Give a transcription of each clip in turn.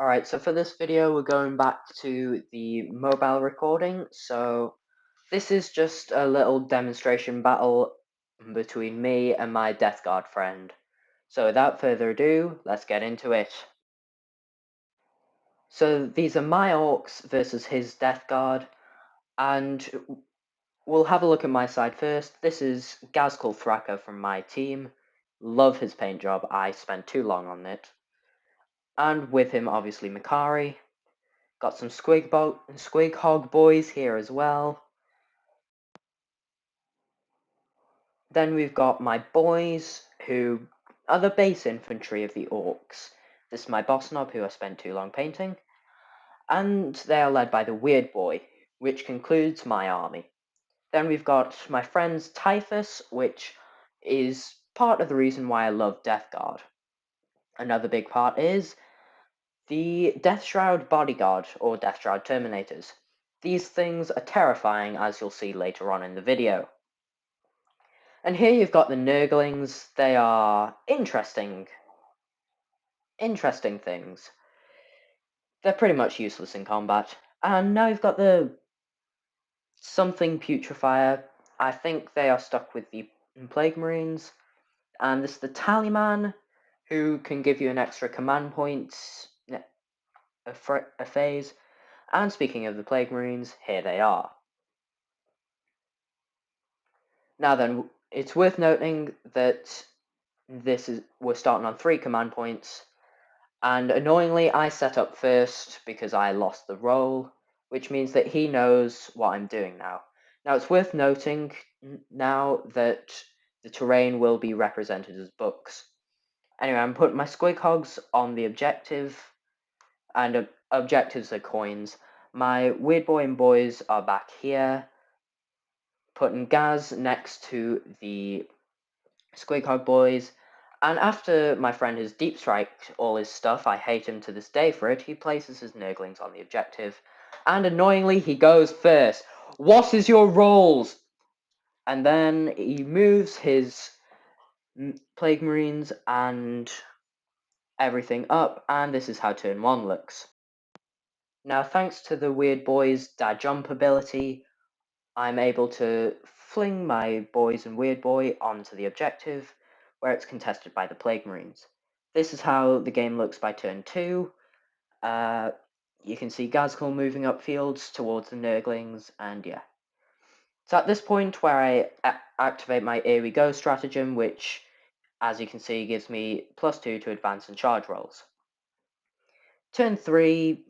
Alright, so for this video we're going back to the mobile recording, so this is just a little demonstration battle between me and my Death Guard friend. So without further ado, let's get into it. So these are my orcs versus his Death Guard, and we'll have a look at my side first. This is Ghazghkull Thraka from my team. Love his paint job, I spent too long on it. And with him obviously Mykari. Got some Squig Hog boys here as well. Then we've got my boys, who are the base infantry of the orcs. This is my boss knob, who I spent too long painting. And they are led by the Weird Boy, which concludes my army. Then we've got my friend's Typhus, which is part of the reason why I love Death Guard. Another big part is the Death Shroud Bodyguard, or Death Shroud Terminators. These things are terrifying, as you'll see later on in the video. And here you've got the Nurglings. They are interesting things. They're pretty much useless in combat. And now you've got the something Putrefier. I think they are stuck with the Plague Marines. And this is the Tallyman, who can give you an extra command point a phase. And speaking of the Plague Marines, here they are. Now then, it's worth noting that we're starting on 3 command points, and annoyingly I set up first because I lost the roll, which means that he knows what I'm doing now. Now it's worth noting now that the terrain will be represented as books. Anyway, I'm putting my Squig Hogs on the objective, and objectives are coins. My Weird Boy and boys are back here, putting Gaz next to the Squig Hog boys. And after my friend has deep striked all his stuff, I hate him to this day for it, he places his Nurglings on the objective. And annoyingly, he goes first. What is your rolls? And then he moves his Plague Marines and everything up, and this is how turn 1 looks. Now, thanks to the Weird Boy's dad jump ability, I'm able to fling my boys and Weird Boy onto the objective, where it's contested by the Plague Marines. This is how the game looks by turn 2. You can see Ghazghkull moving up fields towards the Nurglings, and yeah. So at this point where I activate my Here We Go stratagem, which, as you can see, gives me +2 to advance and charge rolls. Turn 3,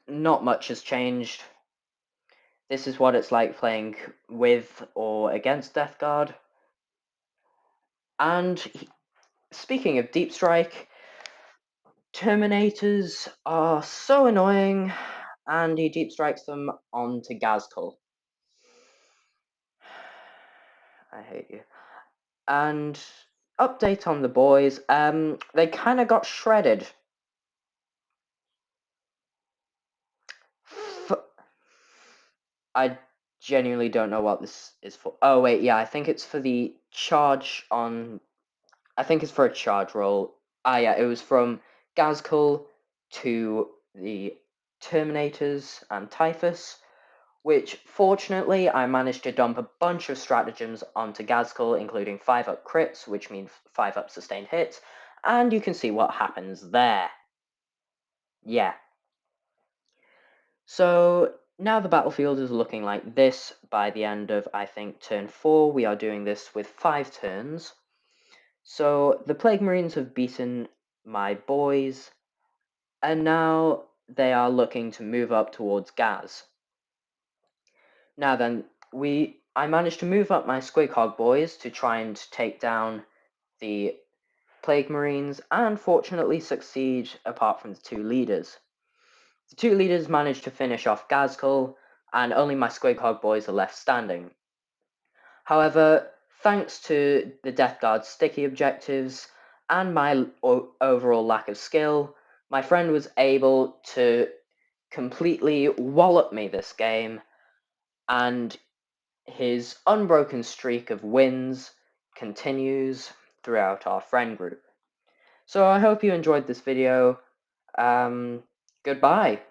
not much has changed. This is what it's like playing with or against Death Guard. And speaking of Deep Strike, Terminators are so annoying, and he Deep Strikes them onto Ghazghkull. I hate you. And update on the boys, they kind of got shredded. I genuinely don't know what this is for. Oh wait, yeah, I think it's for the charge on... I think it's for a charge roll. Yeah, it was from Ghazghkull to the Terminators and Typhus, which fortunately I managed to dump a bunch of stratagems onto Ghazghkull, including 5-up crits, which means 5-up sustained hits, and you can see what happens there. Yeah. So now the battlefield is looking like this. By the end of, I think, turn 4, we are doing this with 5 turns. So the Plague Marines have beaten my boys, and now they are looking to move up towards Gaz. Now then, I managed to move up my Squig Hog boys to try and take down the Plague Marines, and fortunately succeed apart from the 2 leaders. The 2 leaders managed to finish off Ghazghkull, and only my Squig Hog boys are left standing. However, thanks to the Death Guard's sticky objectives and my overall lack of skill, my friend was able to completely wallop me this game, and his unbroken streak of wins continues throughout our friend group. So I hope you enjoyed this video, Um, Goodbye.